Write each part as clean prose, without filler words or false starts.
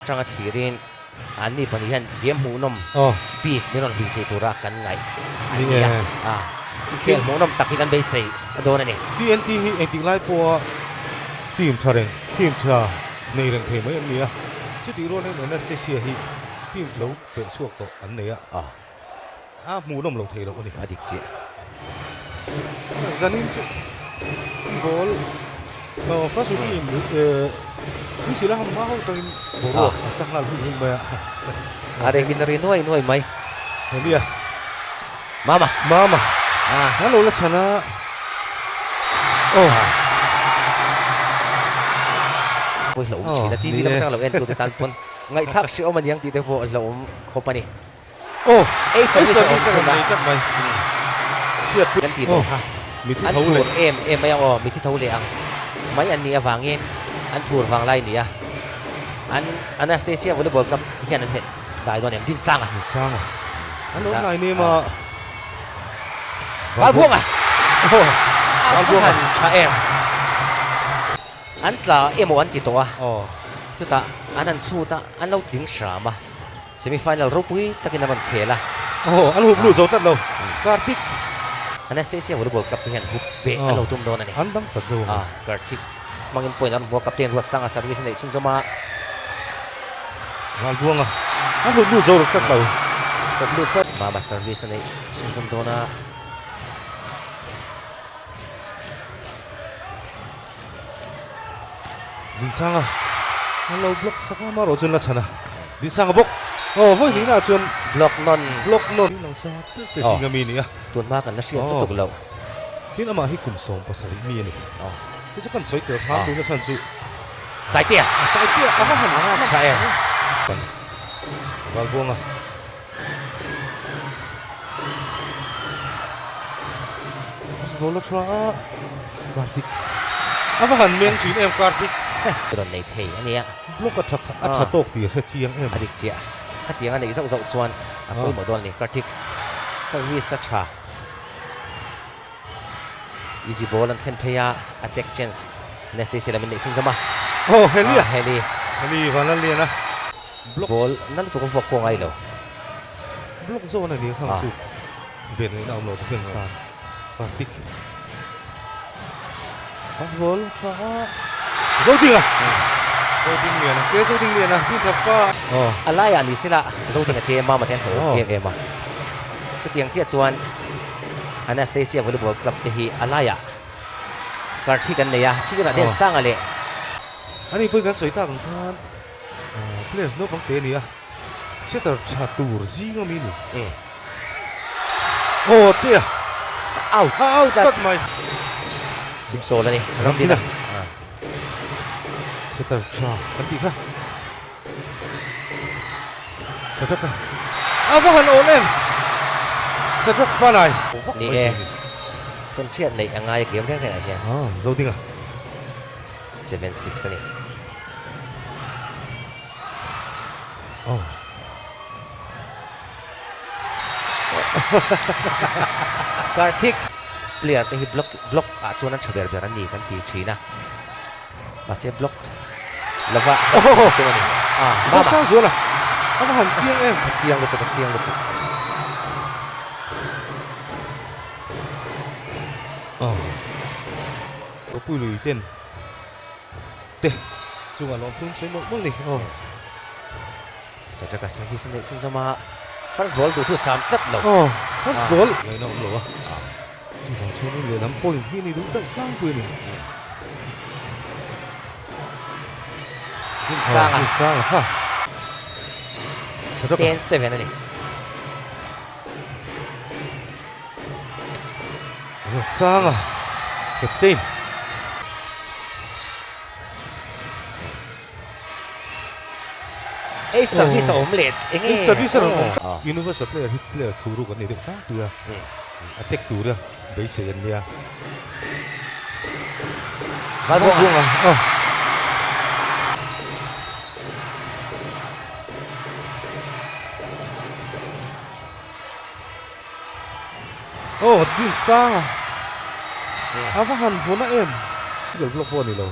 Trang thirin ani panihan game munom beat niron beat tura kan ngai ania khel munom takikan be sei adona ni TNT hi eting lai po team thareng team tha nei reng the mai ania chiti ro nei na se sia hi team lo fe suak to an nei a munom lo thei lo ani adik chi zanin chu ball first of all ni sila ham ma ho tawin boro asangal hu ba are ginari nuai mai helia mama halo la chana poi lo chi la tv lam tang lo en tu te tan pon ngai thak si om yang ti te po lo khopani ei service chana chắc mày chiat kan ti to ha mi thu thấu le em mai mi thi thấu le ang mai an ni awangi an phur wang lai ni an Anastasia volleyball club hian an het dai don em din sang an lo nai ni ma wal buang wal buang cha em an tla emo an ti to chuta an chu ta an lo tling sha ma semi final ro pui takin an khela an hu blue zo tat lo Karthik Anastasia volleyball club hian hu pe an lo tum don ani an dam chat zo Karthik mangin point an bo captain ruat sanga service nei chun zoma wal buang an hu blue zo tat lo blue shot mama service nei chun zom dona din sanga an lo block saka ma ro chun la chana din sanga bok voi ni na chun block non lang sa te singami ni tun ma kan na siam tuk lo hin ama hi kum som pasari mi ni chứ còn soi được ham đúng là sản xuất sai tia ava hẳn cha em vào buông ball tra Karthik ava hẳn miếng chín em Karthik rồi này thấy anh ấy lúc ở top thì sẽ chiang em adik chia khát tiếng anh ấy rộng chuan tôi mở đòn này Karthik service cha easy ball and Tenpeya attack chance Anastasia la min sin zama Heli và lan liền ball nan tu ko ko ngai lo block zone này khang chu ven này nào lo ven sa Karthik pass ball tra zo ding liền ke zo ding liền đi thap pa alaya ni sila zo ding te ma ten ho em ma chu tiang chia chuan Anastasia volleyball club te hi alaya Karthik an neya sigura den sang ale ani pui kan soi ta kan than players no bang te ni setter chatur ji ngami ni te out tat mai sing so la ni ram dina setter cha kan ti kha setter ka avahan onem setter pa nai ni nè ton chiat nei angai game rek này hian zo ding 7-6 ani Karthik player te hi block a chuan an thaber ber an ni kan ti thina ma se block lova to ani sa zo la avahan chiang em chiang lu tu có pui lùi tên te chung alom tung sai mo mong ni sa taka service nei chun zama first ball tu sam tlat lo first ball ngai no lo chi bang chu ni le nam point hi ni dung tak kang pui ni din sang ha sa 10-7 ani sang captain service omelet service universal player hit player thuru kan ni dek ta tu attack tu dia base yan dia bunga din sang avahan vona em block bo ni lo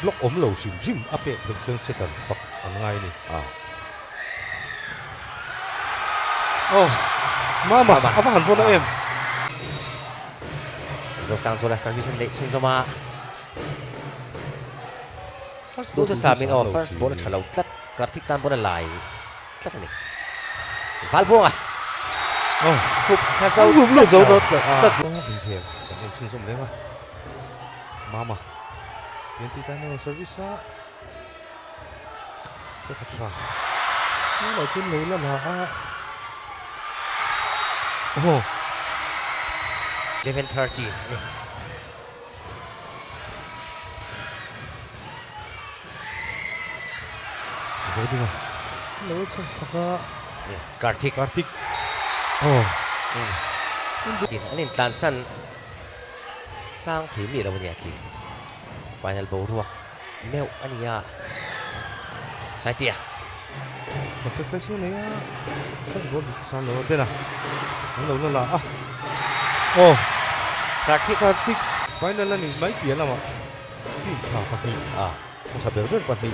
block om lo sim apek thek chen setan fak ang ngay nè mama apa handphone đó em rồi sang rồi là service này chung sama đúng cho sa mình first ball trả lâu tắt Karthik tan ball lại tắt này phá vuông à hụp xa sâu hụp luôn dấu đó tắt bình thường còn em chung sama đấy mà mama tiến tới tay nó service á sẽ phải tra nó ở trên núi là nó 11-13 นี่ rồi đi nào lối chân saka Karthik จริงอันนี้ตันสั้นสร้างทีมมีแล้ววันนี้กี่ฟิแนลบอลรวกเมลอันนี้ใส่เตี้ย Kontak kasi na ya. First ball sa loob din Ang lala Karthik final na ni mai pia lama. Team cha pa ni cha bel ber pa ni.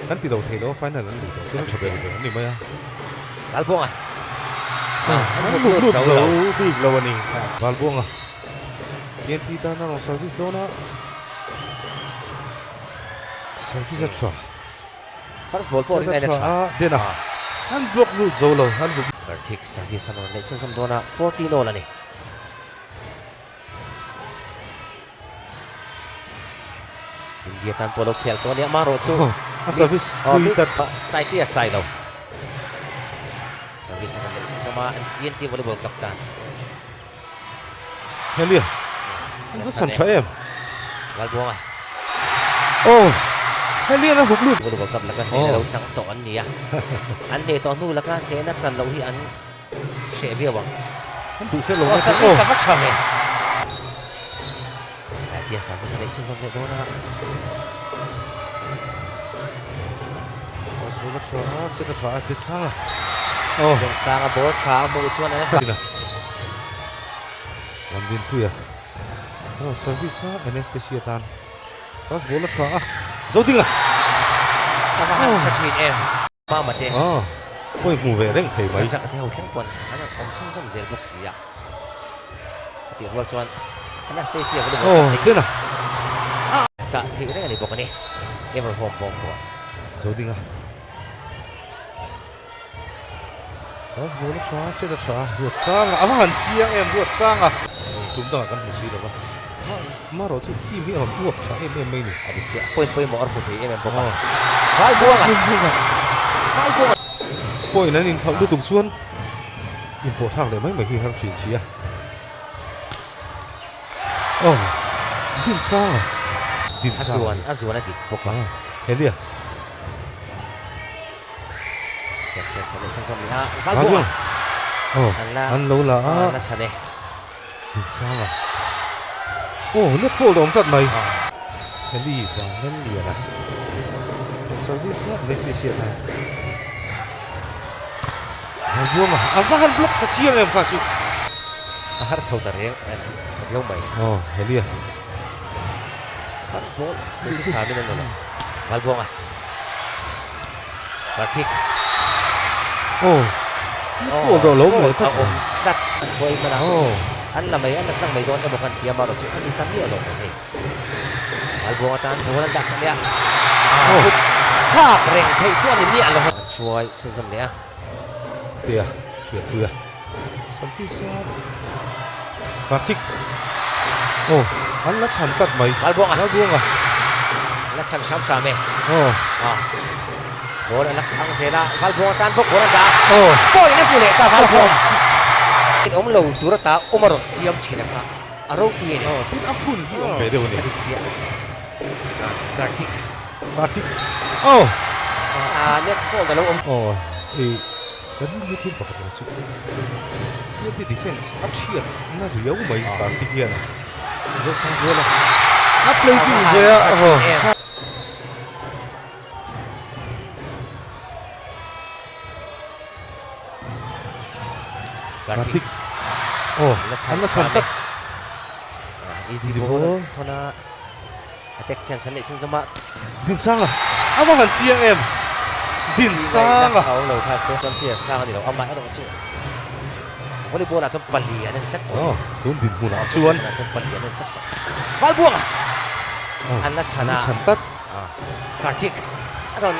Kan ti do thei lo final nan ni chu cha bel ber ni mai Galbong Ang lu zo big lo ni. Galbong Kien ti ta na service do na. Service a tra. First ball po rin ay na-try. Din Han block lu zo lo. Han block. Karthik service ano na isang samdo na 14 na ni. India tan polo khel to ni Amaro chu. Service three tat side tia side daw. Service ano na isang sama TNT Volleyball Captain. Helia. Ano san cha em. Galbong Helia na huk lu. Volleyball Cup laga ni lo chang to an niya. An ne to nu laga ne na chan lo hi an shevia bang. Han du khel lo Sa sa va chave. Sa tia sa va sa le sun le do na. First ball tra set tra dit sang Yang sang ball cha mo chuan na. Wan din tu ya. Service anesthesia tan. First ball tra zo ding Tama cha chin em. Ma ma te. Ôi mù về đấy thầy mấy. Sa ka te ho thlang pon. Ana omchang som zel box ya. Ti rual chuan Anastasia Volleyball. Thế nào? Cha thei re ni bok ani. Ever home bom bo. Zo ding First ball tra set tra ruột sang hẳn chiang em ruột sang chúng ta kan mu si đâu mà rồi chứ team hi am ruột cha em mấy ni. Adi che poi mo ar pu thei em bok. Val buang Val buang. Poi nan in thau lu tung chuan. In po thang le mai mai hi har thin chi Din sang Azuan adi bok ba. Helia. Chen som ni Val buang. An lo la Na chane. Din sang net fall dom tat mai. Heli sang nan lia na. Service necessary ta. Val buang han block ka chiang em ka chu. Har chau ta reng adiau mai. Helia. First ball itu sabi na nila. Val buang Karthik. Fall do lo mo ta. Dat foi mana. An la mai an lang mai don ka bukan dia maro chu an itam ni lo ni. Val buang tan bulan das lia. Thak reng thei chuan ni alo. Chuai chen som lia. Tia, chuyện tu ya. Service Karthik. Hắn là chắn cắt mày. Val buang à? La chan sam sa me. Bola nak ang sena Val buang tan bok bola da. Poi na pule ta Val buang. Om lo turata umarot siam china ka. Aro pi ni. Tin apun hi om ve deu ni. Chia. Karthik. Net fall da lo om. Kan ni tin pakat chu. Dia di defense achian na riau mai Karthik hian. Zo sang zo la. Placing ve Karthik. Hắn là chắn cắt. Easy ball. Thona attack chance ni chung jama. Din sang hẳn chiang em. Din sang à. Áo lầu phan sẽ kia sang thì đâu âm mãi đâu chứ volleyball là trong bẩn lìa nên chắc Tun din huna chuan. là trong bẩn lìa nên chắc val buông à anh là chana Chan tat. Kartik rồi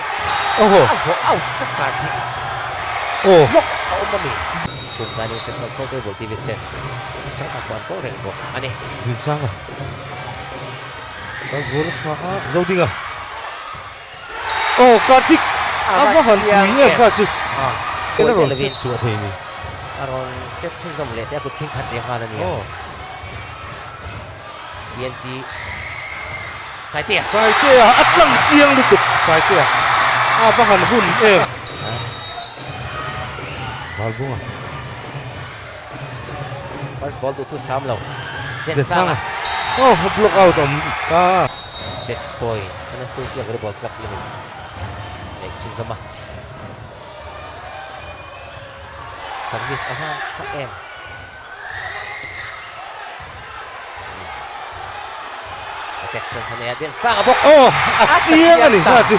Oh. áo chắc Kartik Oh. áo mà mi cùng cái này sẽ còn số tôi buổi TV stand sẽ tập còn có rèn bộ anh đi Din sang à. Das wurde fa. Zo ding à. Oh, Kartik. Apa han kuinya ka chu. Cái đó set suat thế ni. rồi set chung dòng lệ theo cuộc kinh khẩn điện hoa là nhiều TNT sai tia Sai te à, at lang chiang lu tuk. Sai te à. Apa han hun em. Bal bunga. first ball to Sam Lâu Din sang à. Oh, block out om ta. set point Anastasia với ball giặc lên để chung dòng mà service aha các em attack Johnson ya dia sang bok Oh, at chiang ani ha chu.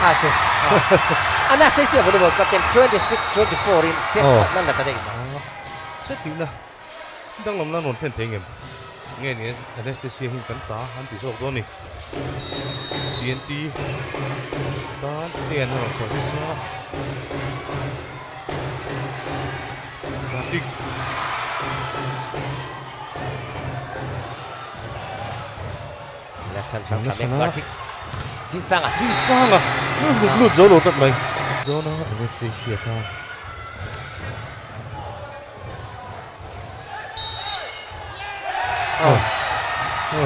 Anastasia với ball captain 26-24 in set nan là tadi Set ti na. Dang lam na non pen thengem. Nghe ni anesthesia hin kan ta han ti sok do ni. TNT. Ta tian no service na. Kartik. là chân trong sân Kartik đi sang à Din sang à. Lut zo lo tat mai. Zo na anesthesia ta.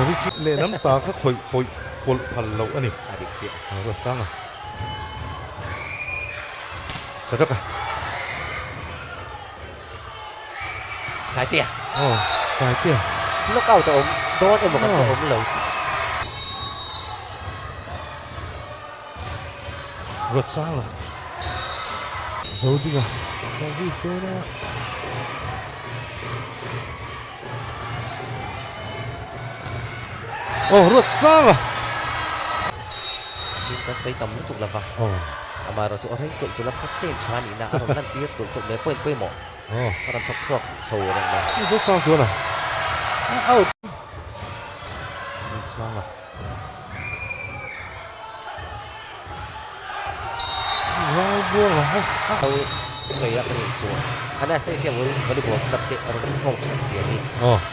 Ri chi le nam ta kha khoi poi pol thal lo ani. đi chị Ro sang à. Sadak à. sai tia Sai te. lúc out ôm đón em một cái ôm lâu Ro sang à. Zo ding à. Service zo na. Ro sang à. nhưng có xây tầm lúc tục là vào mà rồi chỗ thấy tụi tụi nó có tên cho anh na rồi lần tiếp tụi tụi mấy quên một nó làm thọc chuột sầu này mà Zo sang xuống à. Out. Din sang à. Vai buông à. đâu xây ra cái điểm chuột anh là xây xem với được một tập tiện ở trong phòng trận gì đi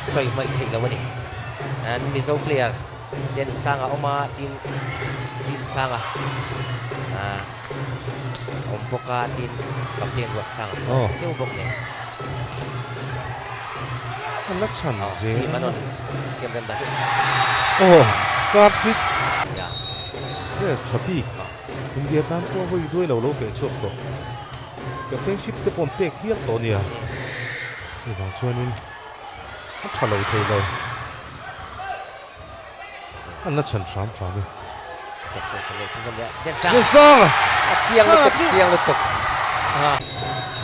xây mấy thầy là vậy and middle player then sang ông mà tin sang à ông boka tin kapten buat sang siapa bok ni Nó chăn dễ. di mana siam dan dah Kartik. ya Yes, Chapi. India tan to voi doi lo lo fe chok to. Captainship te pom tek hial to nia. Ni bang chuanin. A thalo thei lo. An na chan sam sam ni. kapten seleksi kan dia then sang Din sang à. siang lutuk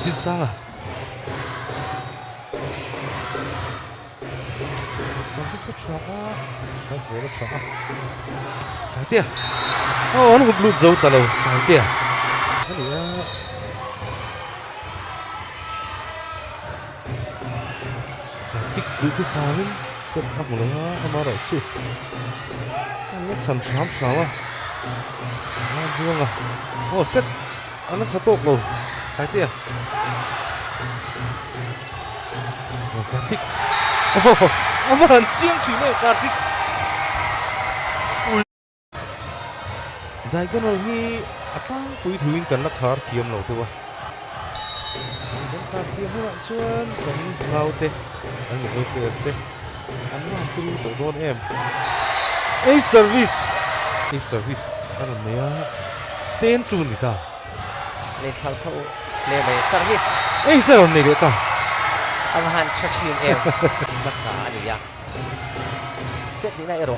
Din sang à. Service tra. First ball tra. Sai te. Nó hụt lụt dấu ta lâu. Sai te. Cái này á. Thích đủ thứ sao lên. Sân áp một lần á. Mà rồi chứ. Anh nó chăm sám sao à. Buông à. Set. Anh nó tốt rồi. Sai te. Kartik. Ama han chiang thủy này Kartik. Diagonal hi atang pui thuin kan la khar thiam lo tu wa. Kan khar thiam ho chuan kan ngau te. An zo te ste. An ma tu to don em. A service. An mea. Ten tu ni ta. lên sang châu lên về service A serve ni de ta. ang han chachim em masa ni ya set ni na ero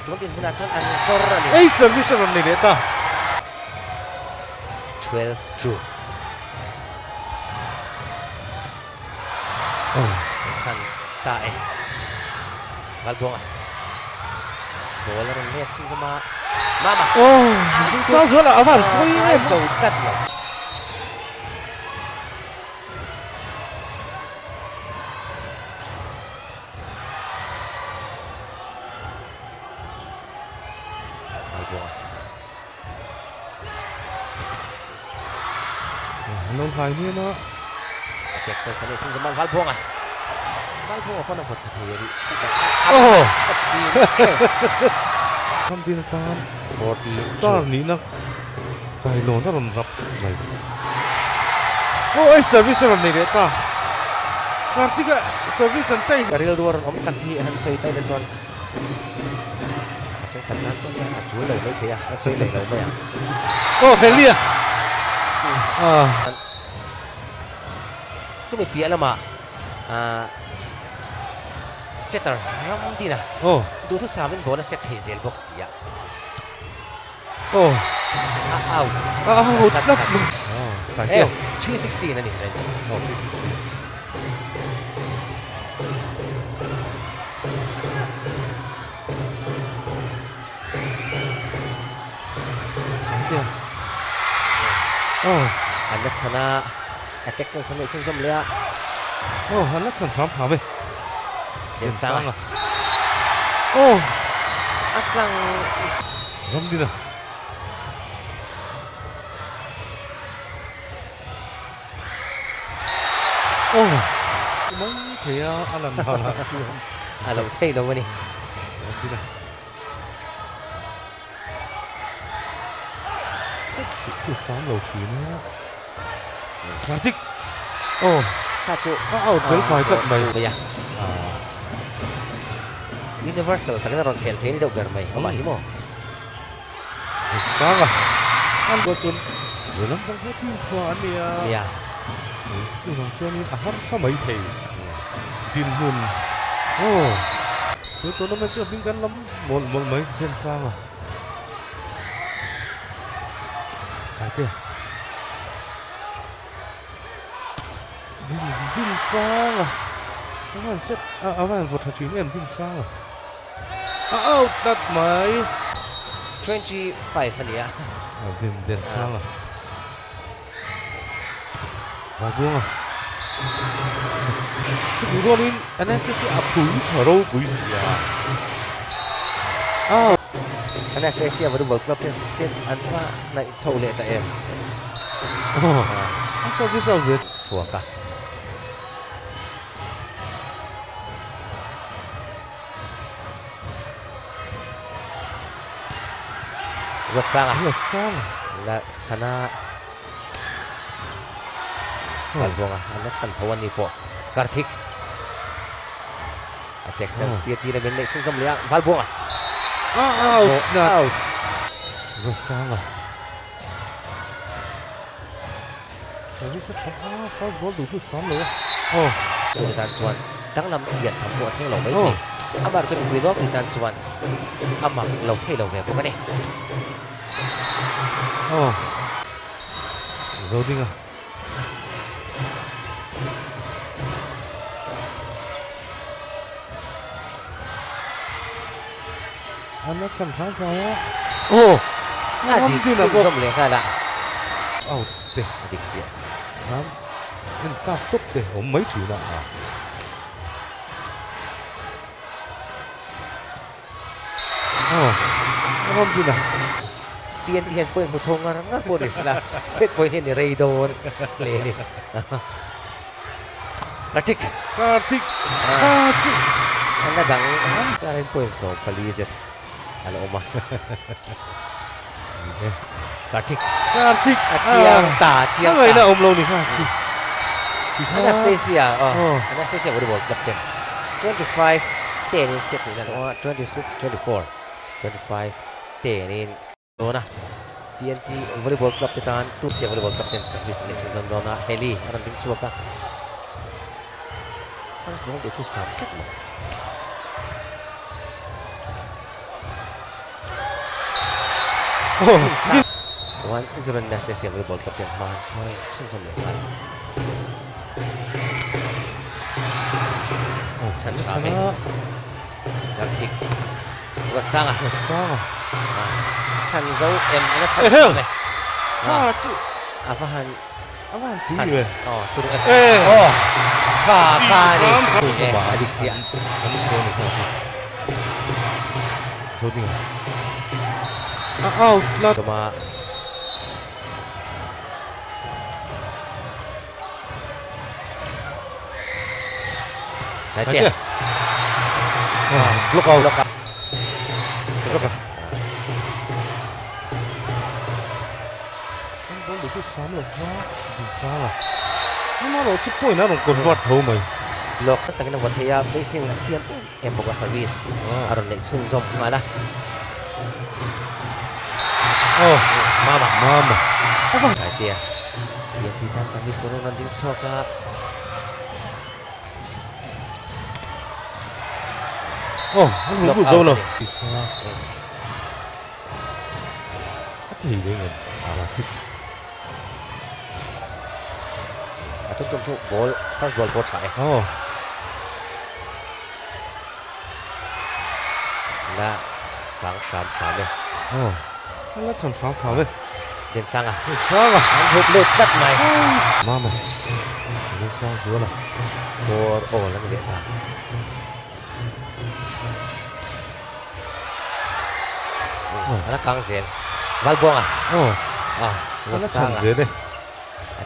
tungkin muna chan an zorra ni A service an ni de ta. 12 Drew chan tae kalbong bola ron net sing sama Mama. Oh, sao số là ở phần cuối Ai sầu cắt rồi. nông phải như nó Đẹp chân sân chân man Valbuông à. Valbuông apa nak buat sendiri. Oh, Touchdown. kan din tan 40 star ni nak kai lo na ron rap mai oh service ron ni deta Kartika service an chai Karil dua orang om tak hi han soi tai le chon. Achang khan nan chon ya chu lo mai thia han soi le lo mai à. oh helia ah Chu mi pia lama. Setter ram di na. oh Du thu samin bola set thei zel box ya. oh Out. hụt lắm sai Eh, tiêu 360 na ni Renzo. oh 360 sai tiêu oh Anda chana attack chân sân chân som le. oh hắn lắc sẵn phám phá về Đến sang à. oh Atlang ram đi nào oh mấy thì anh làm nào là chưa alo thei lo ni. ram đi nào xích thứ sáu đầu thủy nữa Kartik oh Ka chu phải phải tận mày ya. Universal tagana ron khel thei ni do gar mai. Ama himo. sáng à ăn có chun rồi lắm không có phim cho anh đi Ya. chứ không cho nên hắn sao mấy thầy tin hồn oh tôi nó mới chưa biết gắn lắm một mấy trên sang à sai tiền tin sang à các bạn xếp các bạn vượt thằng chuyến em tin sang à đặt máy 25 ani ya. tin sang à và buông à cái thủ đô nên anh ấy sẽ bùi thở đâu bùi gì à Anastasia baru World Cup set anpa na chau le ta em. sao biết sao vậy Suaka. Buat sang ah. sang La chana. Valbuông ah. Anda chan thawan ni po. Karthik. Attack chance ti na min le chung som le Valbuông ah. out vừa sang à sao biết sao fast ball đủ thứ sáu nữa Di tan chuan dang lam hian tham po thei lo mai thei. Amar chu vi dok di tan chuan ama lo thei lo ve ko ni. dấu đinh à anh đã chăm sóc rồi á Di chung som le kala. để Adik sia. khám anh ta tốt để ổn mấy chuyện nào không gì nào Tian po mo chong ngar ngar po sila. Set po ni Raydon le ni. Karthik. Kartik Anda dang sekarang po so palisit. Ano uma. Karthik. At siyang ang ngày nào ông lâu này ha chị Anastasia. Anastasia baru World Cup 25 10 in set ni 26 24. 25 10 in Dona. TNT Volleyball Club Titan Tursia Volleyball Club Ten Service Nation Zone Dona Heli aran ting suaka. Fans ball itu sakit mo. One is run Anastasia Volleyball Club Ten man. Sun som le. Chan Shame. Karthik. Buat sang ah. sao ชันโซเอ็มอันนั้นชัน เอ้ย โซไหม chứ อาฟาฮัน anh ชัน gì vậy อ๋อตุรกี เอ้ย โอ้ข้านี่ ครับ เอ๊ะอดิเจีย anh số này không số đi out là ตัวมาสายเตี้ย block out ล็อกกับ block out anh bóng được chút sáng rồi quá bình sao à nhưng mà nó chụp point nó còn vọt hậu mày ล็อกตั้งแต่วันที่ยังไม่สิ่งเทียมเอ็มบอกว่า service อารมณ์ในชุนซอมมาละ oh มาบ้า mama สายเตี้ยเตียนที่ท่าน service ตัวนั้นดิ้งชอกอะ oh anh Block hụt out dâu rồi này. bisa thì đấy người à là thích ทุกบอล first ball โคชาย oh และกลางสามเลย oh anh lát sẵn sàng phá vậy เดินสังอ่ะ sao à อันหุบเลือดจัดใหม่ mama dâu sang dưới là โฟร์โอ้แล้วนี่เด็ดจ้าอันนั้นกลางเสียนวัลบงอ่ะ oh อ่ะ anh lát สัง sẵn อ่ะ dưới đây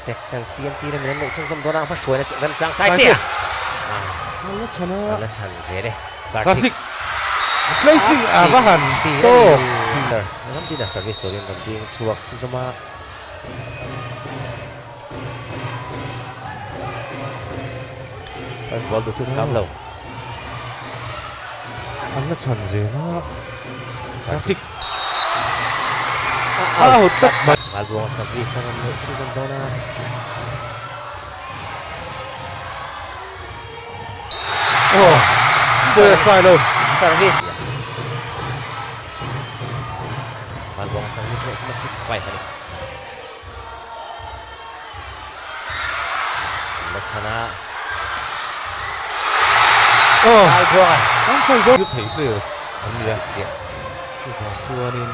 แตกชันสเตียนตีนั่นมันเป็นช่างสมตัวร่างพระช่วยนะเริ่มสร้างสายเตี้ย anh lát sẵn แล้วชันเสียเลย Karthik placing avahan to น้ำดีนะ service ตัวนี้น้ำดีชัวร์ซึ่งจะมา first ball ดูทุกสามโล anh lát sẵn dưới nó Karthik out tất bật Malbong service na ng Susan Dona. oh vừa sai đâu Service. Malbong service na cuma 6-5 ani. Lachana. oh Malbong. anh sang dâu thấy players anh nhỉ Sia. thì còn chưa nên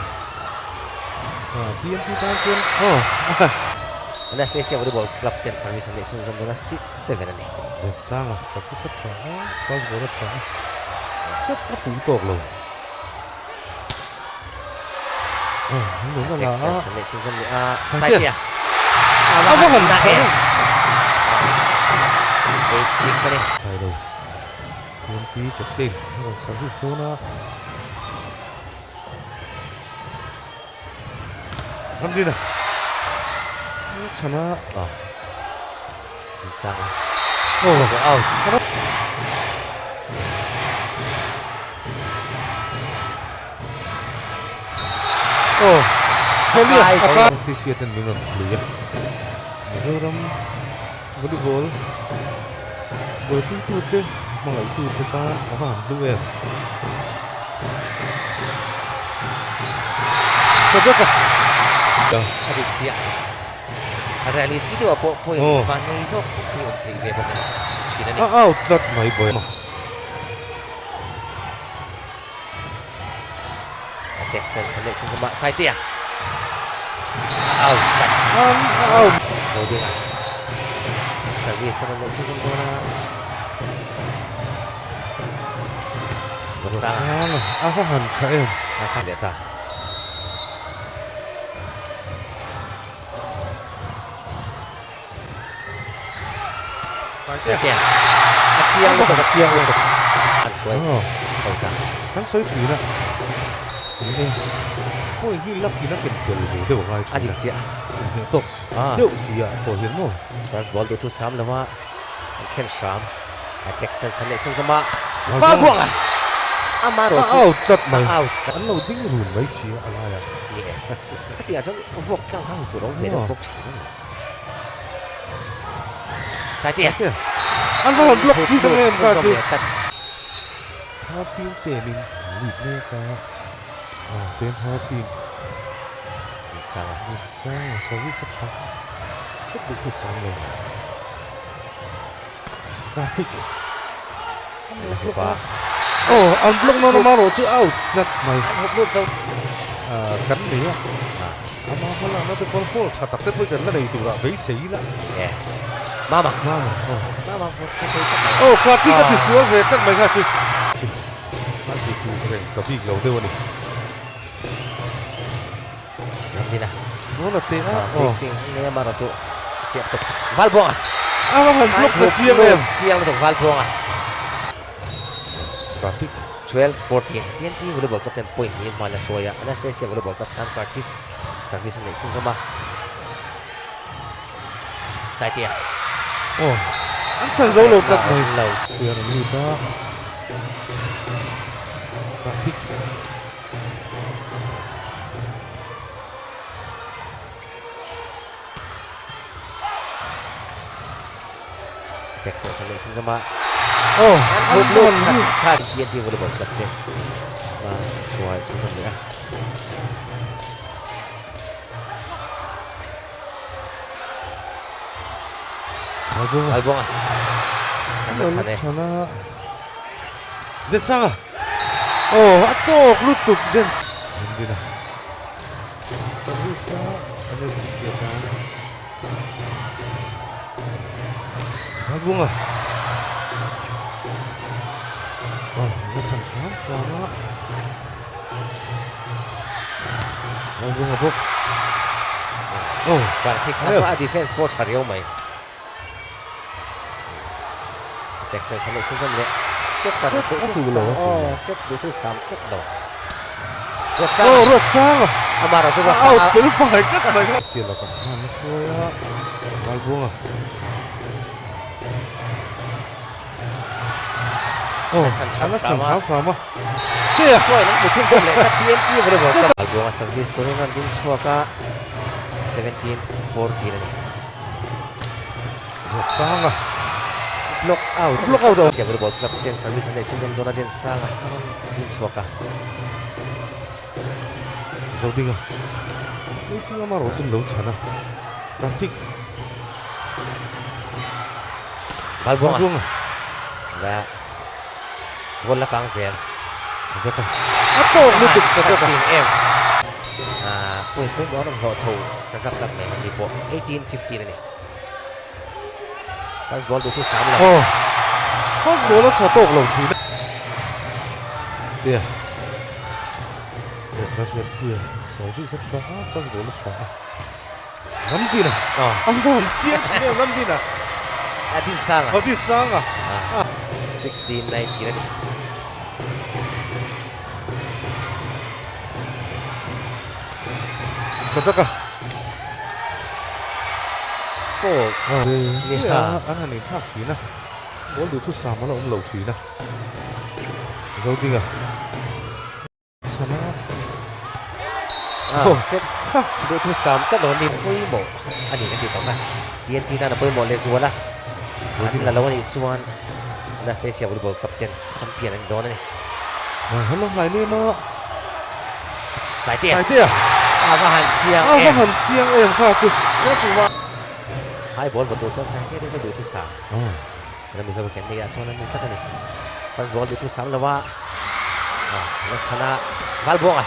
TNT tan chuan oh Anastasia Volleyball Club 10 service na Susan Dona 6-7 ani. đẹp sang à sắp sắp phá first ball phá sắp có phủ tộc rồi anh đúng là Tek sa Susan Dona. Sai Sai tia. tia. có phần sai 8-6 ani. sai đâu TNT cái tên còn service đó nó làm gì nào chana Oh. Isang oh out. oh Heli Akai, apa sisi dan minum dulu ya Mizoram volleyball bola itu deh malah itu tekan apa dulu ya sedekah Aditya. Reality itu apa poin Oh. Van Iso poin TV bukan China ni. outlet my boy Attack chance selection ke mak side dia. Out. out So dia. Service selection sempurna. Besar. salah apa hancur ya Akan dia tak. Side dia. Kecil untuk. Answer. oh Sauda. kan soi thủy nè ini poin ini lắc kỹ nó cần cần gì đâu ngay chỗ này Aditya. tốt Ah. điệu gì à tổ hiến nó First ball dia tu sam lama. Ken Sham. Attack chance selection sama. Wow. Fa buang ah. Amaro. outlet mày Out. anh đầu tính rùn mấy xí à lại à Yeah. Ketika tu vok kang kang tu rong về Oh. bốc chỉ. Sai dia. anh phải block chi tăng em cả chứ Kat. tha pin tệ mình lịt nè cả tên tha pin Salah. lịt sang sau khi sắp phát sắp được thì sang rồi Karthik Cuba. oh anh block nó mà rồi chứ out rất mày Anh hụt luôn sâu. kan ni ya ama malah na te pol chatak te poi kan na nei tu ra bei sei la mama oh Kartik ka tisual ve chat mai kha chi Kartik tu re ka big lo de wani Ramdina no la te racing ni mara chu chep tok Valbonga ama han block na chiang em chiang tok Valbonga Kartik 12-14 TNT volleyball club 10 point in Mala Soya Anastasia volleyball club kan Kartik service ni sin sama Saitia oh an san zo lo kat mai lo ya ni ta Kartik Texas sin sama oh Hublo kan TNT volleyball club 10 Soya sin sama ya Valbonga sana den sanga oh atok lutuk den hindi na servisa ano siya ka Valbonga oh natsan sama Valbonga bok oh Kartik apa defense coach Hario mai Texas sama sin sama ya set du tu sam tek do Rasanga Amara coba out full fight kat mai sila ka ano ya Valbonga oh ana sama ya Boy nang puchin sama ya TNT volleyball Valbonga service tu nan din suaka 17-14 ni Rasanga block out daw siya volleyball club din service na sin sama din sanga din suaka Zodinga ni singa maro sun lo chana Kartik Valbonga na bola kang sen sadaka atok lutuk sadaka point đó là họ chầu ta giặc này đi bộ 18-15 này first ball thứ 6 là oh first ball nó chatok lo chi dia reflection dia service tra first ball tra Ramdina ang chiang ni Ramdina Adin Sang Adin Sang 16-19 này sadaka 4 ni ha ana ni thak chi na ball du thu sam lo lo chi na Zodinga sana set du thu sam ta don ni pui mo ani kan di tong na TNT na pui mo le zuala Zodinga lawan ni chuan Anastasia volleyball club 10 champion an don ni hello lai ni no sai tia Ava han chiang em kha chu chuwa hai ball vào tổ cho sai tia cho đội thứ 3 là mình sẽ cái này cho nên mình cắt này first ball đội thứ 3 là wa nó chana Valbonga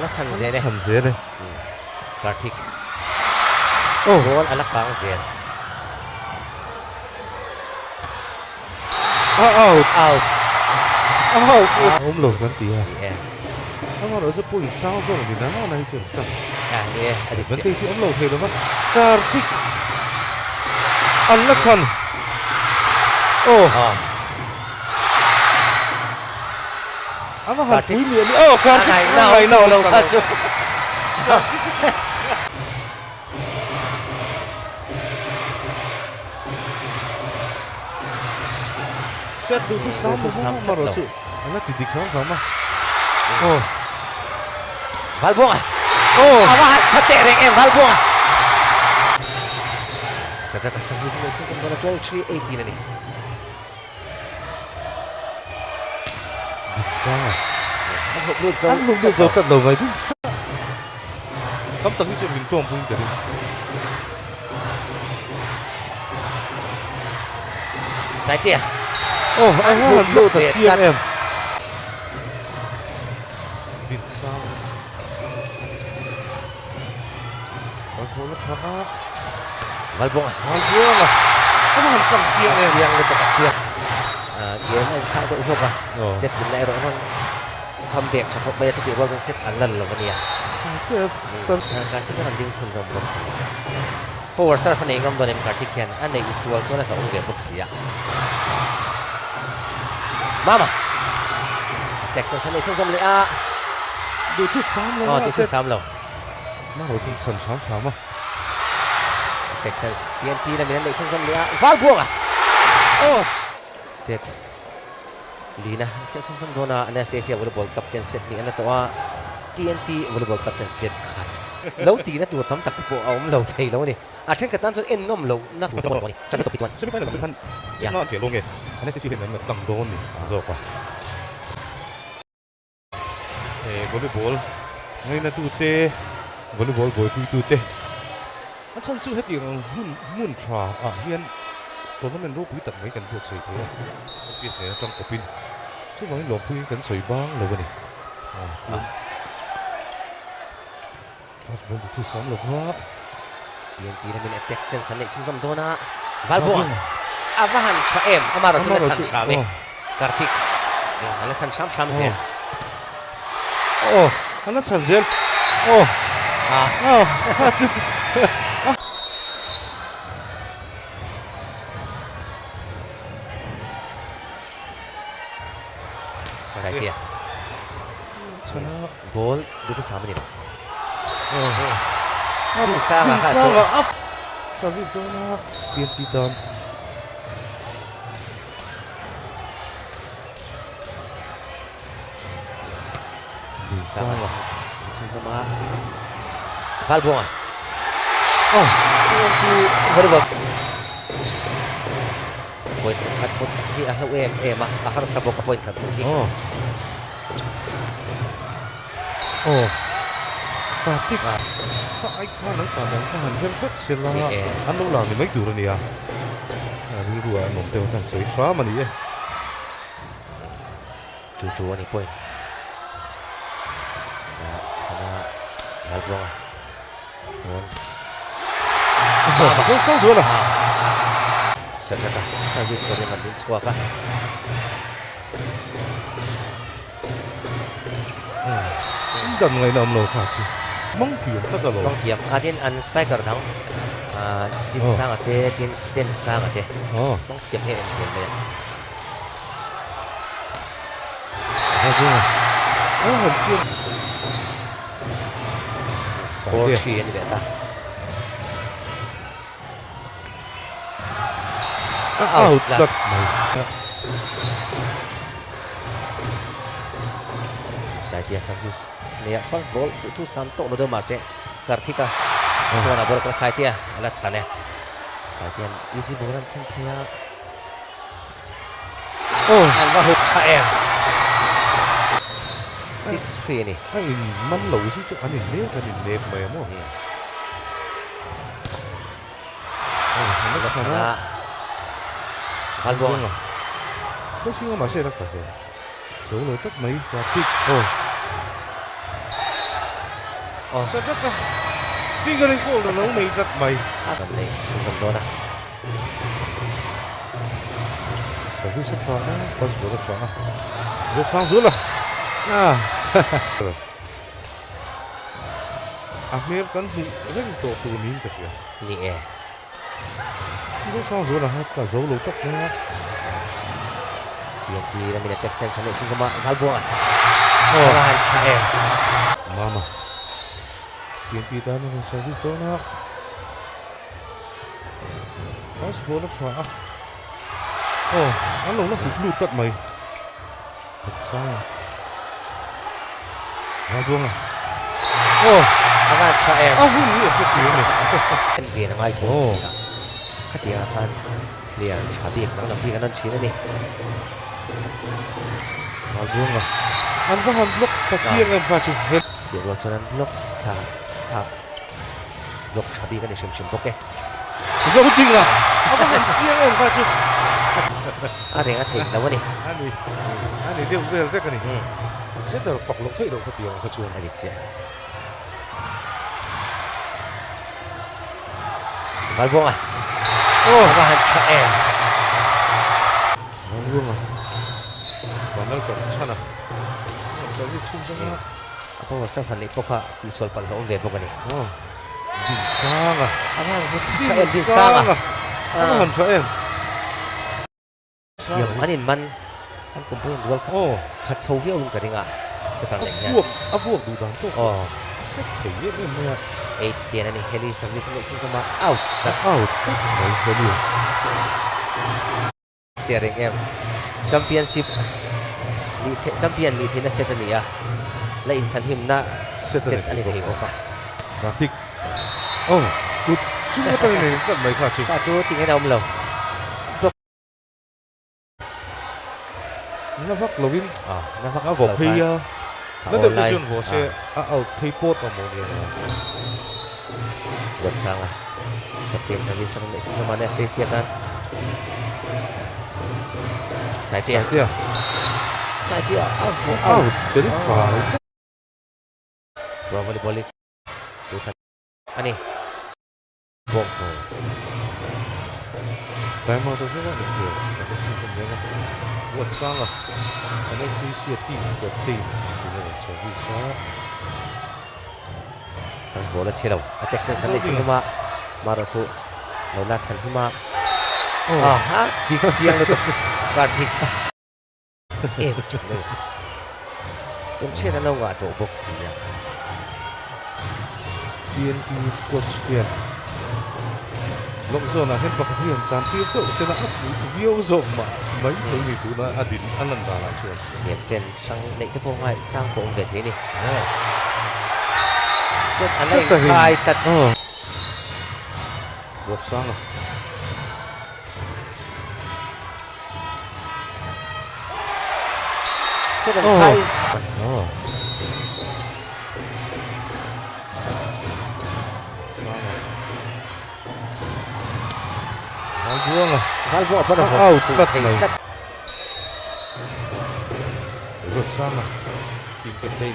nó chăn dễ đấy Kartik ball alak kang dễ out ôm lột vẫn tía Ama rồi rất bụi sao rồi thì nó này chưa chắc vấn đề chỉ ôm lột thì nó mất Kartik ăn nó chân ăn nó hạt túi miệng Kartik ngày nào đâu thật chứ set đủ thứ 6 mà rồi chứ anh là tí không mà Valbonga awahan chatereng Valbonga sadaka service na sin sama 12-3-18 na ni bisa anh lục được dấu tận đầu vậy tấm tầng cái chuyện mình trộm vui cái đi sai tia anh lục được chia em Vincent bol tra Valbong Valbong có một phần chiang này chiang lên tất chiang game này khá đội hộp set đến này rồi không comeback cho bây giờ thì Rolls set ăn lần rồi vậyการที่มันดิ้งชนจมบล็อกเสียเพราะว่าสารพันเองก็โดนเอ็มการ์ติเคนอันนี้อิสวอลจนเขาอุ้งเก็บบล็อกเสียมาแตกจนฉันเองชนจมเลยดูทุกซ้ำเลยดูทุกซ้ำเลยน่าหัวจนฉันช้ำอ่ะแตกจนTNTนั่นเป็นเด็กชนจมเลยฟาลพวงโอ้เซตลีนะเขียนชนจมโดนอันนี้เสียวอลเลย์บอลกับเต็นเซตนี่อันนี้ตัวTNT วอลเลย์บอลกับเต็นเซตขาดแล้วตีนะตัวตั้มตักตัวเอาเราเทแล้วนี่อาจจะกระตันจนเอ็นน้อมเราหน้าตัวตัวนี้ฉันไม่ตกผิดวันใช่ไหมไฟหลังเป็นพันยังนอนเกี่ยวลงไงอันนี้สิ่งที่เห็นมันตั้งโดนนี่โซ่กว่าวอลเลย์บอลไม่น่าตู้เตะวอลเลย์บอลบอยตู้เตะอันฉันชื่อให้ดีเรามุ่นทราเฮียนตัวนั้นเป็นรูปวิตัดไม่กันตัวสวยเท่พี่เสียต้องกบินช่วยบอกให้หลวงพี่กันสวยบ้างเลยวะนี่ฟาสบอลที่ซ้อมหรอครับ TNT นั่นเป็นแตกจนฉันเองชนจมโดนวาลบงอาฟาฮันชาเอ็มอามาเราจะเล่นชันชาเมการ์ติกเล่นชันชามเสียโอ้อันนั้นชันเสียโอ้จุดใส่เตียชนะบอลดูทุกสามนี่ดิซ่ามาค่ะโซ่ซาวิสโดนะเปลี่ยนทีดอนดิซ่ามาชนจมาวาลบงTNTวอลเลย์บอลpoin kat put di ahlu mah ahar sabok poin kat put Fatik ai kha nang cha nang kha han khat sila an lo la ni mai tur ni ri ruwa nom te ta soi fa ma ni chu ni poin sana Valbong sang rồi là Serta service dari Madin Suaka. Đầm ngày nào lâu phải chứ. Mong phiền tất cả rồi. Mong thiệp. Adin an spiker thắng. Din sang ở đây, din sang ở đây. Mong thiệp hệ em xem đây. Hình chưa. 4-3 ini beta. Out lah. Saya service. Ni first ball itu Santo udah marce. Kartika. Sebenarnya bola ke saya ala chane. Saya easy bola tempia. Alva hook chaem. 6-3 ni. Ai man lâu chứ chứ anh nếp anh nếp mày mà. Ala chana. Valbong. Có xin mà sẽ được rồi. Số lối tất mấy và pick. Sao đất à? Fingering fall là nấu mì tất mày. Còn này xuống dòng đó nè. Sao biết sẽ phá á? Có gì đó phá. Rồi sang xuống rồi. Nếp cắn thì rất là tổ tù nín thật kìa. Nè. Rồi sang xuống là cả dấu lối tất nha. TNT dan minat action sampai sama Valbong. Alahan Chaem. Mama. TNT dah dengan service tu nak. Fast ball nak faham. Anh lồng nó hụt lụt cắt mày. Thật sao? Valbong Alahan Chaem. Hụt ni apa sih ni? Kan dia nama itu. Ketika kan dia Habib nang nabi kanan Cina ni. Valbong anh có hàm block kecil yang pasuk head. Dia loncaran block block Habib kan dia sim block Bisa penting lah. Apa kecil yang pasuk? Ada yang ada lawan ni. Ani dia betul betul kan ni. Saya dah fuck lock thay đâu kecil yang pasuk. Ada je. Valbuông à. Abahan cha em. Valbuông à. Panel còn chăn à. Service sung sang à. Apa sa fan ni poka visual pal ho ve bokani. Bin sang à. Abahan cha em bin sang à. Abahan cha em. Anin man an kumpuin World Cup. Khat chau viau ka ringa. Sa tang nya. Avuak du dan to. Set thei ye me. 8 tiền ani heli service ni sin sama out. Out. Đấy heli. Tiering em. Championship ni champion ni thina set ani ya. La in chan him na set ani thei boka. Ratik. Tu chung ta ni kan mai kha chi. Ka chu ting ai dom lo. Nó vắt lovin. Na vak Vỏ phi. Nó được cái chuyện vỏ xe. Thấy pot vào một điều. Buat sang ah. Kapten service sa ni sin sama Anastasia kan. Saitia. Out. Very far. Pro volleyball league. Ani. Bongko. Time out is not here. Cái chuyện gì nữa? Buat sang à. Anastasia team captain. Ini service. First ball là đâu. Attack chân ni sin sama. Marasu. Lo la chan hima. Di siang itu. Kartik. Betul. Tum cera no nga to box ya. TNT coach kia. Lúc zo na hen pak hian champion to se na view zo ma mai to ni tu na adin anan da la chuan. Captain sang nei te pong hai sang pong ve thế ni. Set anai khai tat. Buat sang à. Set khai. Valbuông apa dah? Cut này. Buat sang à. Team captain.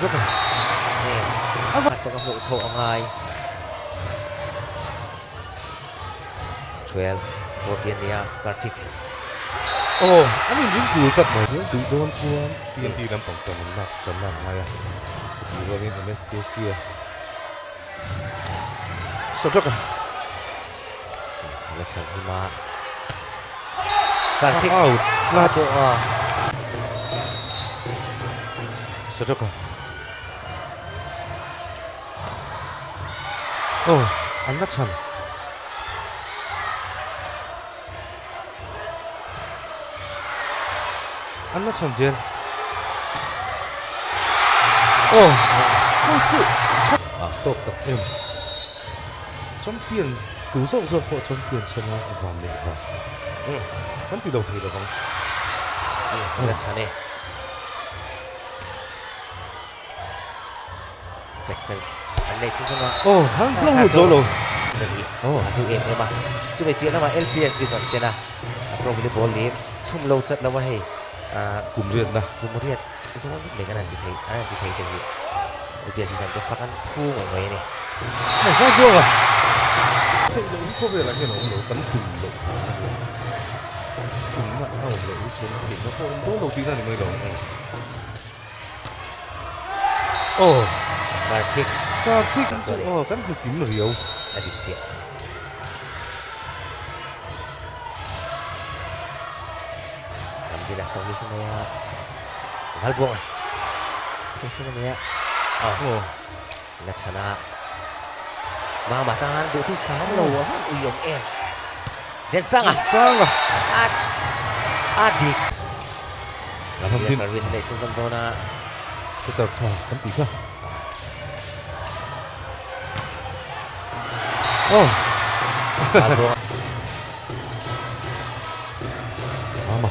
Rất là. Atau kamu so angai. 12, 14 ya Kartik. Ani jin ku cut mai tu don chuan. TNT lampang kan nak senang maya. Dua ni Anastasia. Sedok ah. Macam hima. Kartik Out. Laju. Sedok ah. Anak chan. Anak chan jen. Lucu. Top em. Champion. Tu sâu sâu po champion sana van le van. Kan pi đâu thấy được không? Anak chan ni. Texans. Aneh sih cuma. Han belum solo. Lagi. Aduh emang. Cuma itu nama LPS bisa cina. Pro volleyball league. Cuma lo cat nama hei. Kemudian dah. Kemudian semua sih mereka nanti tahu. LPS bisa kefakan pung orang ini. Sao chưa à? Có vẻ là cái nổ cắn từng độ. Từng mạng hậu lỗ xuống thì nó không tốt đầu tiên ra thì mới đổ. Kartik. Kan bikin Rio. Aditya. Alhamdulillah service na ya. Valbuông à. Kasi na niya. Nachana. Mga matangan dito sa lowa. Uyong em. Dan sang ah. Adik. Alhamdulillah service na isusam daw na. Tetap sah. Kan tiga. Valbuông. Mama.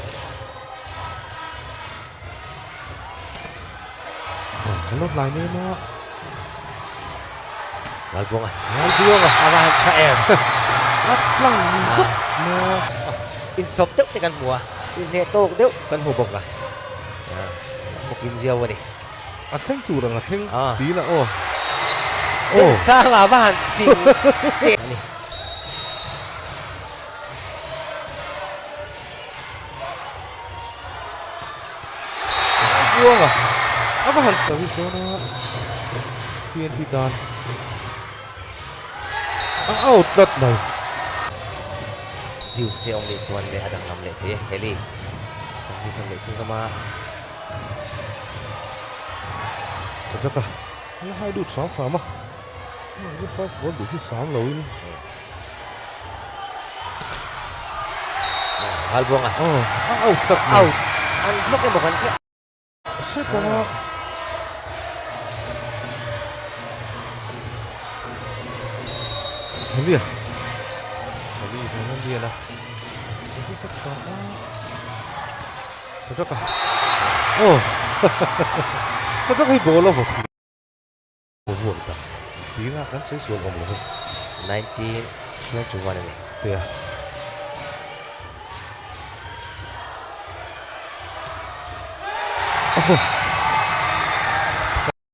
Nó lại nữa nó. Valbuông à. Abahan cha em. Lăng súp. Insop tức thì kan mua. Neto tức kan hubog ah. Mungkin dia wani. Atheng tu orang atheng. Ah. Bila Din sanga bahan ting ting ni. Buang ah. Apa hal tapi sana TNT dan outlet này Tuesday ông lệ chuan le adang lam le the heli sampi sam le chung sama sedekah lah hai đút sáu phàm à nó chỉ first ball đút thứ sáu lâu ini hal buang ah outlet out an block yang bukan ke sedekah Heli ya? Heli dengan dia lah. Jadi sedekah. Oh, sedekah bola bok. Buat tak? Dia kan saya suruh kamu lah. 1921 ini. Ya.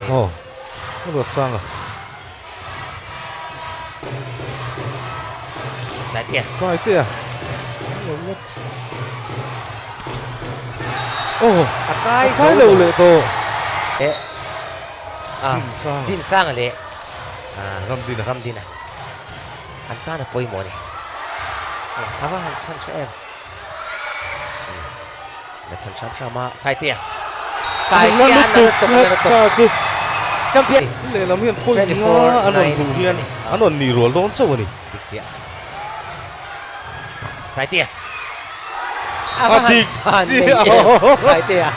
Oh, buat sang ah. Sai tia. Sai tia. Oh, Akai lâu lệ to. Din sang le. Ramdina. Anta na poi mo ni. Apa han chan cha em. Na chan cham sama sai tia. Sai tia na tok. Champion. Le lam hian poi nga anon hu hian anon ni rol don chaw ni. Diksia. Sai tia. Adik. Sai tia.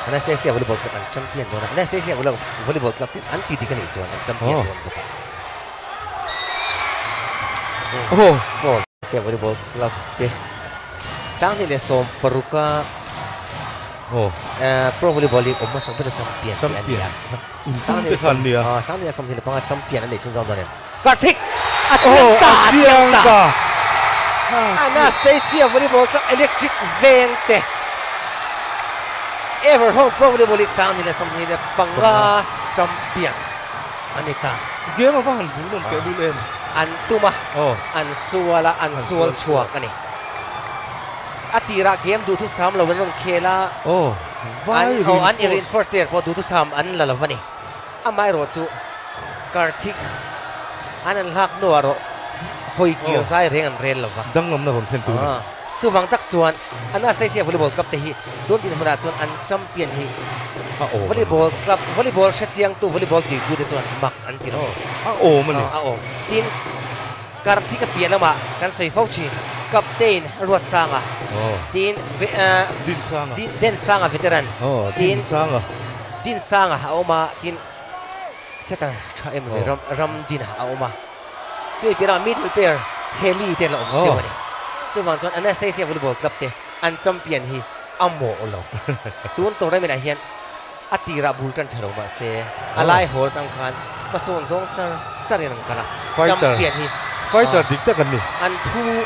Anastasia Volleyball Club ang champion doon. Anastasia Volleyball Club din ang titigan ni John ang champion doon. Oh, Anastasia Volleyball Club din. Sang nila som paruka Pro Volleyball League o mas ang champion. Sang dia. Sang nila som nila pang champion ang nation zone doon. Kartik! Atsiangka! Anastasia Volleyball Club Electric 20. Ever home Pro Volleyball League sang nila som nila pang champion. Anita. Game apa hal bulon ke dulen. Antuma. Ansual chua kani. Atira game du tu sam lawan ng khela. An irin first player po du tu sam an lalavani. Amay ro chu Karthik anan lak no aro hoi kio sai reng an rel lova. Dangam na kon sen tu. Chu wang tak chuan Anastasia Volleyball Club te hi don din huna chuan an champion hi. Volleyball Club volleyball shetchiang tu volleyball ti gu de chuan mak an tiro. Mani. Tin Karthik ka pianama kan sei fauchi captain ruat sanga. Tin din sanga veteran. Din sanga auma tin setter cha em ram din auma. Chui pira middle pair heli te lo chewani. Chu wang chuan Anastasia Volleyball Club te an champion hi amo lo. Tun to ra mena hian atira bultan tharo ma se alai hol tang khan mason zong char charin kala champion hi Fighter dikta kan ni. an thu